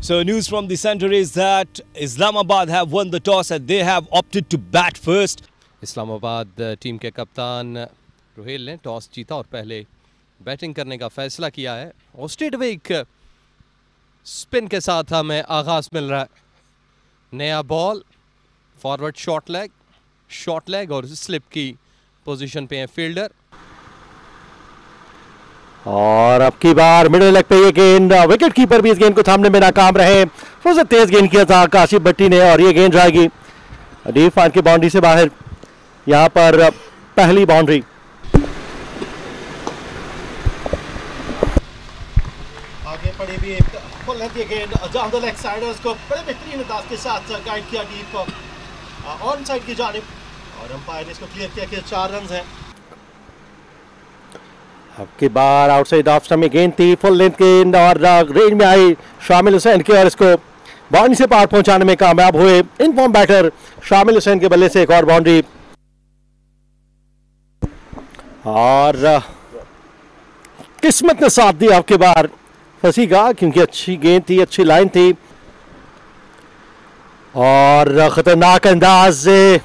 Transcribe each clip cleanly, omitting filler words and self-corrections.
So news from the center is that Islamabad have won the toss and they have opted to bat first. Islamabad team के कप्तान रोहेल ने toss जीता और पहले batting करने का फैसला किया है और स्ट्रेट अवे एक स्पिन के साथ हमें आगाज मिल रहा है। नया बॉल, फॉरवर्ड शॉर्ट लेग और स्लिप की पोजीशन पे है फील्डर। और अब की बार मिडिल लेग पे ये गेंद, विकेट कीपर भी इस गेंद को थामने में नाकाम रहे। सबसे तेज गेंद किया था काशिफ भट्टी ने और ये गेंद जाएगी डीप फाइन की बाउंड्री से बाहर। यहां पर पहली बाउंड्री। आगे पड़ी भी एक फुल लेंथ गेंद डाउन द लेग साइड और उसको बड़े बेहतरीन अंदाज के साथ गाइड किया डीप ऑन साइड की जानिब और अंपायर ने इसको क्लियर किया कि 4 रन हैं। अब की बार आउटसाइड ऑफ स्टंप में गेंद थी, फुल लेंथ गेंद और रेंज में आई शामिल हुसैन के और इसको बाउंड्री से पार पहुंचाने में कामयाब हुए इन फॉर्म बैटर शामिल हुसैन के बल्ले से एक और बाउंड्री। और किस्मत ने साथ दिया आपके बार फंसी का, क्योंकि अच्छी गेंद थी, अच्छी लाइन थी और खतरनाक अंदाज से।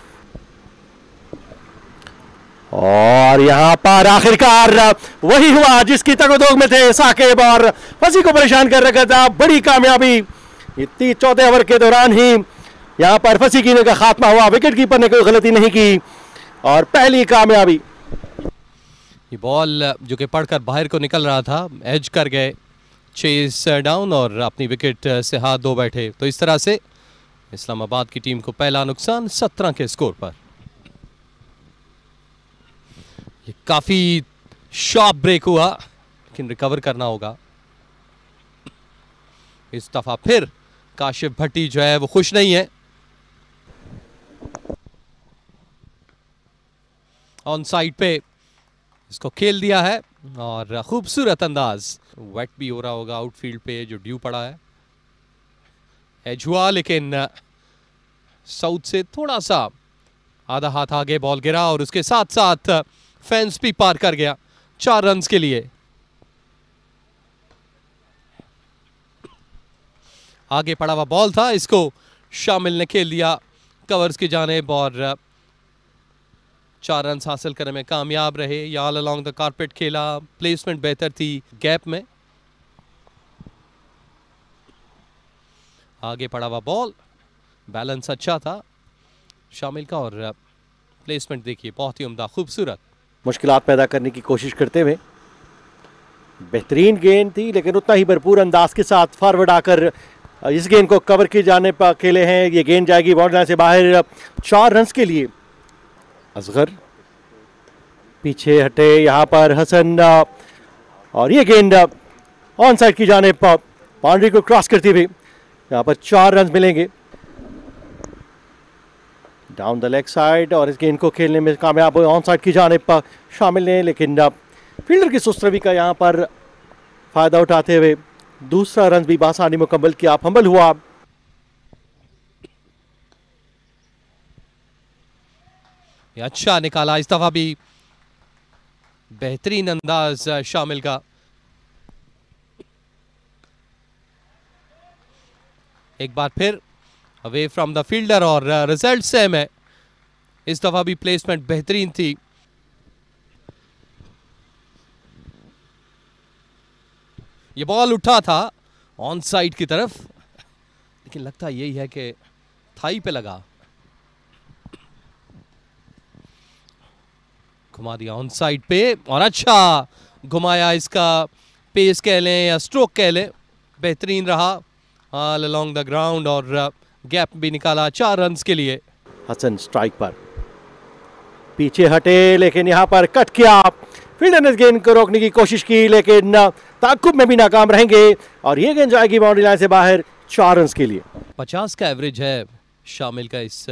और यहां पर आखिरकार वही हुआ जिसकी तगोदोग में थे साकिब और फंसी को परेशान कर रखा था। बड़ी कामयाबी इतनी चौथे ओवर के दौरान ही यहां पर फंसी कीने का खात्मा हुआ। विकेट कीपर ने कोई गलती नहीं की और पहली कामयाबी। ये बॉल जो कि पढ़कर बाहर को निकल रहा था, एज कर गए चेस डाउन और अपनी विकेट से हाथ धो बैठे। तो इस तरह से इस्लामाबाद की टीम को पहला नुकसान 17 के स्कोर पर। ये काफी शार्प ब्रेक हुआ लेकिन रिकवर करना होगा। इस दफा फिर काशिफ भट्टी जो है वो खुश नहीं है। ऑन साइड पे इसको खेल दिया है और खूबसूरत अंदाज। वेट भी हो रहा होगा आउटफील्ड पे जो ड्यू पड़ा है। एज हुआ लेकिन साउथ से थोड़ा सा आधा हाथ आगे बॉल गिरा और उसके साथ साथ फेंस भी पार कर गया 4 रन के लिए। आगे पड़ा हुआ बॉल था, इसको शामिल ने खेल दिया कवर्स की जानिब और 4 रन हासिल करने में कामयाब रहे। ऑल अलोंग द कारपेट खेला, प्लेसमेंट बेहतर थी गैप में। आगे पड़ा हुआ बॉल, बैलेंस अच्छा था शामिल का और प्लेसमेंट देखिए बहुत ही उम्दा, खूबसूरत। मुश्किलात पैदा करने की कोशिश करते हुए बेहतरीन गेंद थी लेकिन उतना ही भरपूर अंदाज के साथ फॉरवर्ड आकर इस गेंद को कवर की जाने पर खेले हैं। ये गेंद जाएगी बाउंड्री लाइन से बाहर 4 रन के लिए। असगर पीछे हटे यहां पर हसन और ये गेंद ऑन साइड की जाने पर बाउंड्री को क्रॉस करती हुई यहां पर 4 रन मिलेंगे डाउन द लेग साइड। और इस गेंद को खेलने में कामयाब हुए ऑन साइड की जानिब पर शामिल ने, लेकिन फील्डर की सुस्त रवि का यहां पर फायदा उठाते हुए दूसरा रन भी बासानी मुकम्मल किया। फंबल हुआ। अच्छा निकाला इस दफा भी, बेहतरीन अंदाज शामिल का। एक बार फिर अवे फ्रॉम द फील्डर और रिजल्ट सेम है। इस दफा भी प्लेसमेंट बेहतरीन थी। ये बॉल उठा था ऑन साइड की तरफ लेकिन लगता यही है कि थाई पे लगा। घुमा दिया ऑन साइड पे और अच्छा घुमाया, इसका पेस कह लें या स्ट्रोक कह लें, बेहतरीन रहा ऑल अलोंग द ग्राउंड और गैप भी निकाला 4 रन के लिए। हसन स्ट्राइक पर पीछे हटे लेकिन यहां पर कट किया। फील्डर ने गेंद को रोकने की कोशिश की लेकिन ताकुब में भी नाकाम रहेंगे और ये गेंद जाएगी बाउंड्री लाइन से बाहर 4 रन के लिए। 50 का एवरेज है शामिल का इस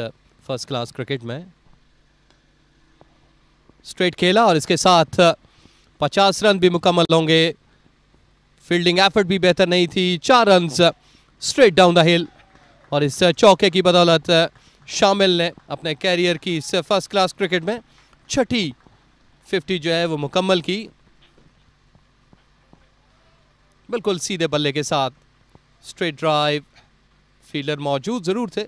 फर्स्ट क्लास क्रिकेट में। स्ट्रेट खेला और इसके साथ 50 रन भी मुकम्मल होंगे। फील्डिंग एफर्ट भी बेहतर नहीं थी। 4 रन स्ट्रेट डाउन द हिल और इस चौके की बदौलत शामिल ने अपने कैरियर की इस फर्स्ट क्लास क्रिकेट में छठी 50 जो है वो मुकम्मल की, बिल्कुल सीधे बल्ले के साथ स्ट्रेट ड्राइव, फील्डर मौजूद ज़रूर थे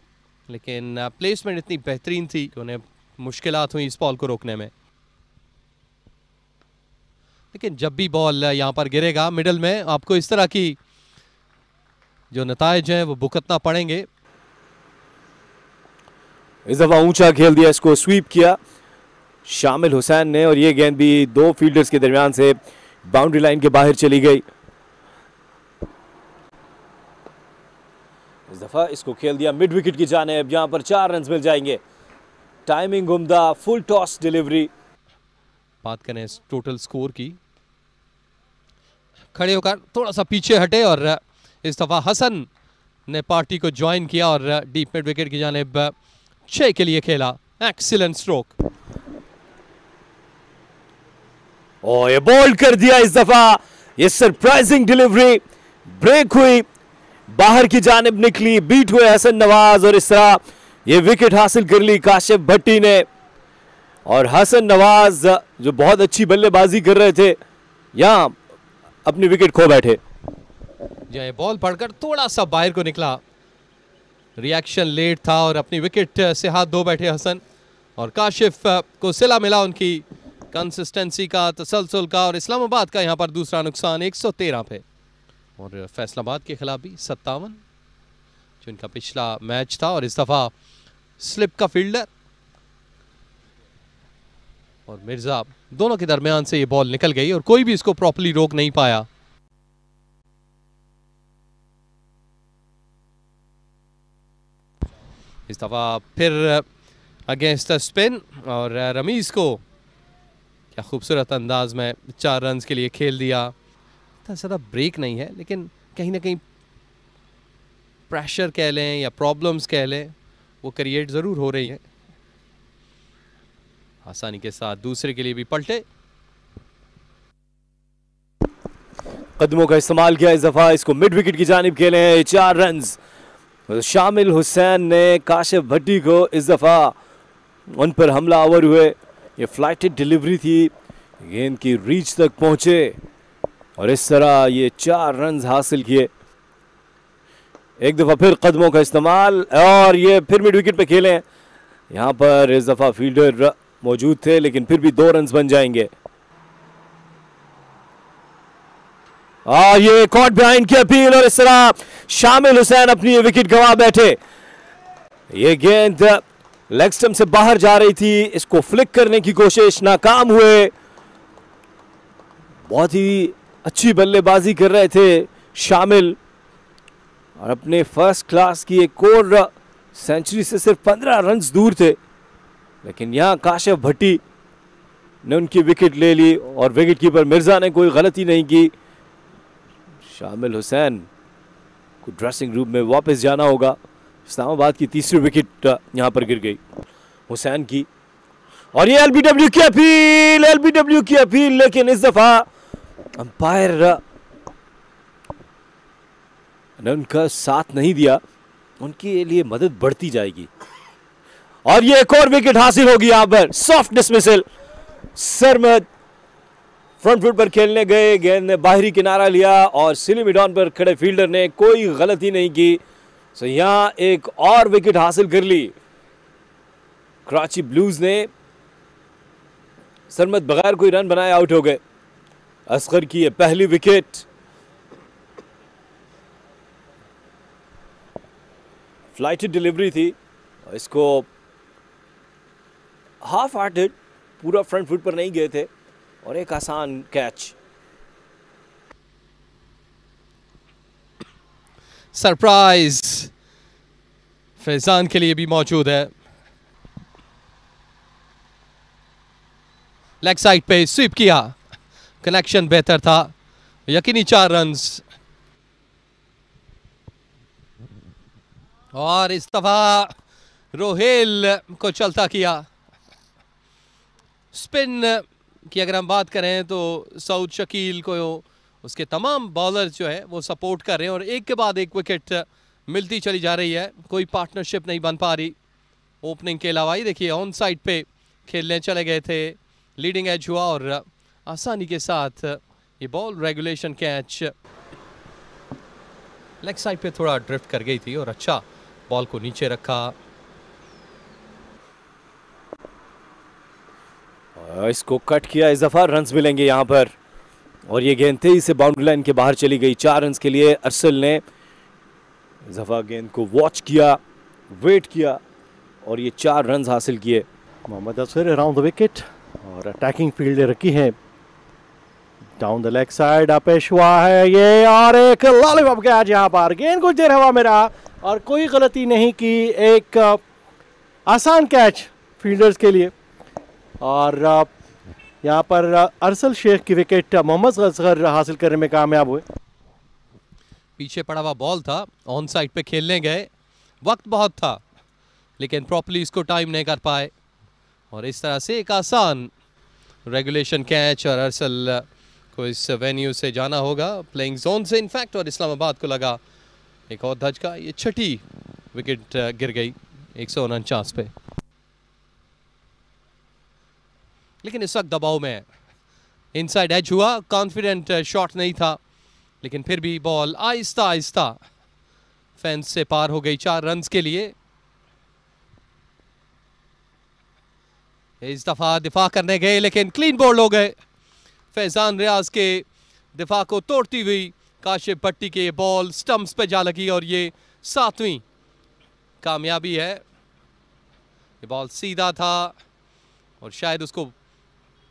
लेकिन प्लेसमेंट इतनी बेहतरीन थी कि उन्हें मुश्किलात हुई इस बॉल को रोकने में। लेकिन जब भी बॉल यहाँ पर गिरेगा मिडल में, आपको इस तरह की जो नताइज हैं वो भुगतना पड़ेंगे। इस दफा ऊंचा खेल दिया, इसको स्वीप किया शामिल हुसैन ने और ये गेंद भी दो फील्डर्स के दरमियान से बाउंड्री लाइन के बाहर चली गई। इस दफा इसको खेल दिया मिड विकेट की जानिब, यहां पर 4 रन मिल जाएंगे। टाइमिंग उम्दा, फुल टॉस डिलीवरी। बात करें इस टोटल स्कोर की, खड़े होकर थोड़ा सा पीछे हटे और इस दफा हसन ने पार्टी को ज्वाइन किया और डीप मिड विकेट की जानिब 6 के लिए खेला। Excellent stroke. और ये बॉल कर दिया इस दफा, ये सरप्राइजिंग डिलीवरी, ब्रेक हुई, बाहर की जानिब निकली, बीट हुए हसन नवाज और इस तरह ये विकेट हासिल कर ली काशिफ भट्टी ने। और हसन नवाज जो बहुत अच्छी बल्लेबाजी कर रहे थे, यहां अपनी विकेट खो बैठे। ये बॉल पड़कर थोड़ा सा बाहर को निकला, रिएक्शन लेट था और अपनी विकेट से हाथ धो बैठे हसन। और काशिफ को सिला मिला उनकी कंसिस्टेंसी का, तसलसल का। और इस्लामाबाद का यहां पर दूसरा नुकसान 113 पे। और फैसलाबाद के खिलाफ भी 57 जो इनका पिछला मैच था। और इस दफा स्लिप का फील्डर और मिर्जा दोनों के दरमियान से ये बॉल निकल गई और कोई भी इसको प्रॉपर्ली रोक नहीं पाया। इस दफा फिर अगेंस्ट स्पिन और रमीज को क्या खूबसूरत अंदाज में 4 रन के लिए खेल दिया। इतना ज़्यादा ब्रेक नहीं है लेकिन कहीं ना कहीं प्रेशर कह लें या प्रॉब्लम्स कह लें, वो क्रिएट ज़रूर हो रही है। आसानी के साथ दूसरे के लिए भी पलटे, कदमों का इस्तेमाल किया इस दफा, इसको मिड विकेट की जानिब खेले हैं 4 रन। शामिल हुसैन ने काशिफ भट्टी को इस दफा उन पर हमला आवर हुए। ये फ्लाइटेड डिलीवरी थी, गेंद की रीच तक पहुंचे और इस तरह ये 4 रन हासिल किए। एक दफा फिर कदमों का इस्तेमाल और ये फिर मिड विकेट पे खेले। यहां पर इस दफा फील्डर मौजूद थे लेकिन फिर भी 2 रन बन जाएंगे। और ये कॉट बिहाइंड की अपील और इस तरह शामिल हुसैन अपनी ये विकेट गंवा बैठे। ये गेंद लेग स्टंप से बाहर जा रही थी, इसको फ्लिक करने की कोशिश, नाकाम हुए। बहुत ही अच्छी बल्लेबाजी कर रहे थे शामिल और अपने फर्स्ट क्लास की एक और सेंचुरी से सिर्फ 15 रन दूर थे। लेकिन यहां काशिफ भट्टी ने उनकी विकेट ले ली और विकेट कीपर मिर्जा ने कोई गलती नहीं की। शामिल हुसैन को ड्रेसिंग रूम में वापस जाना होगा। इस्लामाबाद की तीसरी विकेट यहां पर गिर गई हुसैन की। और ये एलबीडब्ल्यू की अपील, लेकिन इस दफा अंपायर ने उनका साथ नहीं दिया, उनके लिए मदद बढ़ती जाएगी। और ये एक और विकेट हासिल होगी यहां पर, soft dismissal. Sarmad front foot पर खेलने गए, गेंद ने बाहरी किनारा लिया और सिली मिडॉन पर खड़े फील्डर ने कोई गलती नहीं की। सो यहां एक और विकेट हासिल कर ली कराची ब्लूज ने। सरमद बगैर कोई रन बनाए आउट हो गए। असगर की ये पहली विकेट। फ्लाइटेड डिलीवरी थी, इसको हाफ हार्टेड, पूरा फ्रंट फुट पर नहीं गए थे और एक आसान कैच। सरप्राइज फैजान के लिए भी मौजूद है। लेग साइड पे स्वीप किया, कनेक्शन बेहतर था, यकीनी 4 रन्स। और इस दफा रोहेल को चलता किया। स्पिन की अगर हम बात करें तो सऊद शकील को उसके तमाम बॉलर जो है वो सपोर्ट कर रहे हैं और एक के बाद एक विकेट मिलती चली जा रही है, कोई पार्टनरशिप नहीं बन पा रही। ओपनिंग के अलावा ही देखिए ऑन साइड पे खेलने चले गए थे, लीडिंग एज हुआ और आसानी के साथ ये ball regulation catch. Leg side पे थोड़ा ड्रिफ्ट कर गई थी और अच्छा बॉल को नीचे रखा। इसको कट किया, इस दफा रन्स मिलेंगे यहाँ पर, और ये गेंद तेजी से बाउंड्री लाइन के बाहर चली गई। 4 रन्स के लिए अरसल ने इस दफा गेंद को वॉच किया, वेट किया और ये 4 रन्स हासिल किए। Mohammad Asghar around the wicket और अटैकिंग फील्ड रखी है। डाउन द लेग साइड पेश हुआ है ये, और एक लॉलीपॉप कैच यहाँ पर, गेंद कुछ देर हवा में रहा और कोई गलती नहीं की। एक आसान कैच फील्डर्स के लिए, और यहाँ पर अरसल शेख की विकेट मोहम्मद असगर हासिल करने में कामयाब हुए। पीछे पड़ा हुआ बॉल था, ऑन साइड पे खेलने गए, वक्त बहुत था लेकिन प्रॉपर्ली इसको टाइम नहीं कर पाए और इस तरह से एक आसान रेगुलेशन कैच। और अरसल को इस वेन्यू से जाना होगा, प्लेइंग जोन से इनफैक्ट, और इस्लामाबाद को लगा एक और धचका। ये छठी विकेट गिर गई 149 पे, लेकिन इस वक्त दबाव में इनसाइड एज हुआ, कॉन्फिडेंट शॉट नहीं था लेकिन फिर भी बॉल आहिस्ता आहिस्ता फेंस से पार हो गई 4 रन्स के लिए। इस दफा दिफा करने गए लेकिन क्लीन बोल्ड हो गए। फैजान रियाज के दिफा को तोड़ती हुई काशिफ भट्टी के बॉल स्टंप्स पे जा लगी और ये 7वीं कामयाबी है। ये बॉल सीधा था और शायद उसको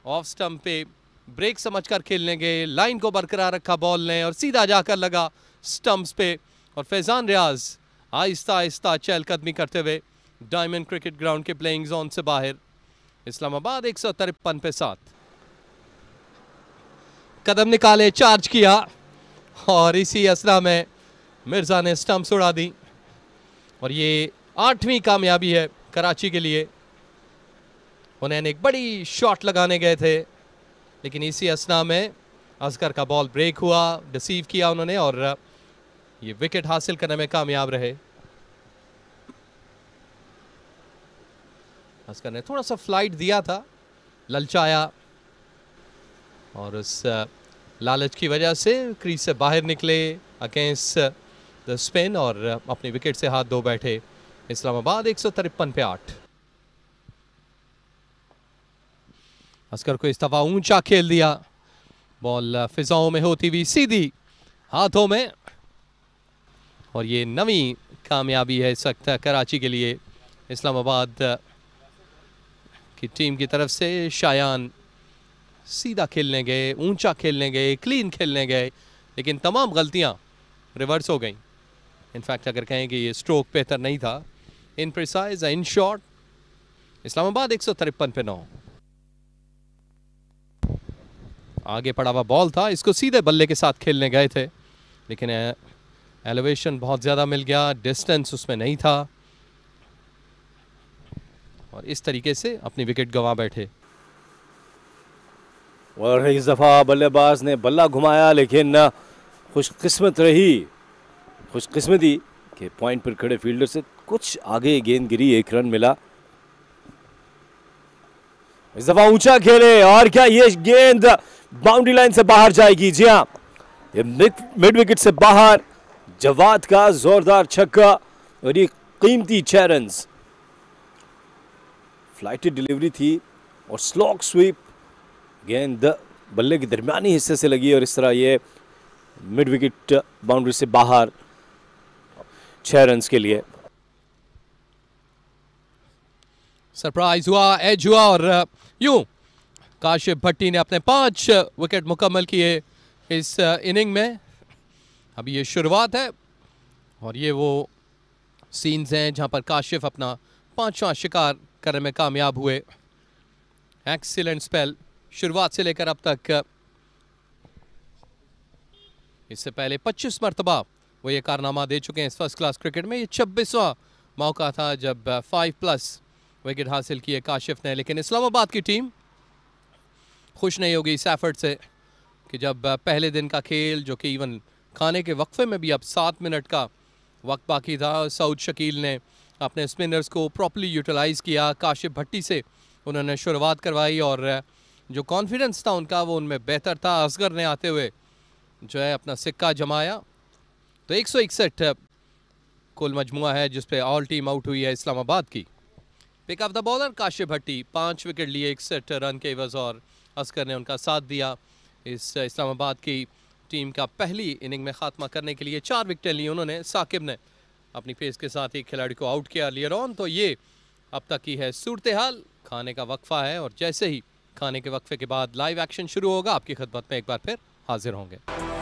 ऑफ स्टंप पे ब्रेक समझकर खेलने गए, लाइन को बरकरार रखा बॉल ने और सीधा जाकर लगा स्टंप्स पे और फैजान रियाज आहिस्ता आहिस्ता चहलकदमी करते हुए डायमंड क्रिकेट ग्राउंड के प्लेइंग जोन से बाहर। इस्लामाबाद 153 पे 7, कदम निकाले, चार्ज किया और इसी असरा में मिर्जा ने स्टंप्स उड़ा दी और ये 8वीं कामयाबी है कराची के लिए। उन्होंने एक बड़ी शॉट लगाने गए थे लेकिन इसी असना में असगर का बॉल ब्रेक हुआ, डिसीव किया उन्होंने और ये विकेट हासिल करने में कामयाब रहे। असगर ने थोड़ा सा फ्लाइट दिया था, ललचाया और उस लालच की वजह से क्रीज से बाहर निकले अगेंस्ट द स्पिन और अपनी विकेट से हाथ धो बैठे। इस्लामाबाद 153 पे 8। असगर को इस दफा ऊंचा खेल दिया, बॉल फिजाओं में होती हुई सीधी हाथों में और ये 9वीं कामयाबी है इस वक्त कराची के लिए। इस्लामाबाद की टीम की तरफ से शायान सीधा खेलने गए, ऊंचा खेलने गए, क्लीन खेलने गए लेकिन तमाम गलतियां रिवर्स हो गई। इनफैक्ट अगर कहें कि ये स्ट्रोक बेहतर नहीं था, इन प्रिसाइज इन शॉट। इस्लामाबाद 153 पे 9। आगे पड़ा हुआ बॉल था, इसको सीधे बल्ले के साथ खेलने गए थे लेकिन एलिवेशन बहुत ज़्यादा मिल गया, डिस्टेंस उसमें नहीं था और इस तरीके से अपनी विकेट गंवा बैठे। और इस दफ़ा बल्लेबाज ने बल्ला घुमाया लेकिन खुशकिस्मती के पॉइंट पर खड़े फील्डर से कुछ आगे गेंद गिरी, 1 रन मिला। इस दफ़ा ऊंचा खेले और क्या ये गेंद बाउंड्री लाइन से बाहर जाएगी? जी हाँ, ये मिड विकेट से बाहर जवाद का जोरदार छक्का और ये कीमती 6 रन्स। फ्लाइटेड डिलीवरी थी और स्लॉग स्वीप, गेंद बल्ले के दरमियानी हिस्से से लगी और इस तरह ये मिड विकेट बाउंड्री से बाहर 6 रन्स के लिए। सरप्राइज हुआ, एज हुआ और यूं काशिफ भट्टी ने अपने 5 विकेट मुकम्मल किए इस इनिंग में। अभी ये शुरुआत है और ये वो सीन्स हैं जहां पर काशिफ अपना 5वां शिकार करने में कामयाब हुए। एक्सीलेंट स्पेल शुरुआत से लेकर अब तक। इससे पहले 25 मरतबा वो ये कारनामा दे चुके हैं इस फर्स्ट क्लास क्रिकेट में। ये 26वां मौका था जब 5+ विकेट हासिल किए काशिफ ने। लेकिन इस्लामाबाद की टीम खुश नहीं होगी इस एफर्ट से कि जब पहले दिन का खेल, जो कि इवन खाने के वक्फे में भी अब 7 मिनट का वक्त बाकी था, सऊद शकील ने अपने स्पिनर्स को प्रॉपर्ली यूटिलाइज़ किया। काशिफ भट्टी से उन्होंने शुरुआत करवाई और जो कॉन्फिडेंस था उनका वो उनमें बेहतर था। असगर ने आते हुए जो है अपना सिक्का जमाया तो 161 कुल मजमुआ है जिसपे ऑल टीम आउट हुई है इस्लामाबाद की। Pick of the bowler Kashif Bhatti, 5 wicket लिए 61 रन के एवज और असकर ने उनका साथ दिया। इस इस्लामाबाद की टीम का पहली इनिंग में खात्मा करने के लिए 4 विकेटें ली उन्होंने। साकिब ने अपनी पेस के साथ एक खिलाड़ी को आउट किया लियर ऑन। तो ये अब तक की है सूरत हाल। खाने का वक्फा है और जैसे ही खाने के वक्फे के बाद लाइव एक्शन शुरू होगा आपकी खिदमत में एक बार फिर हाजिर होंगे।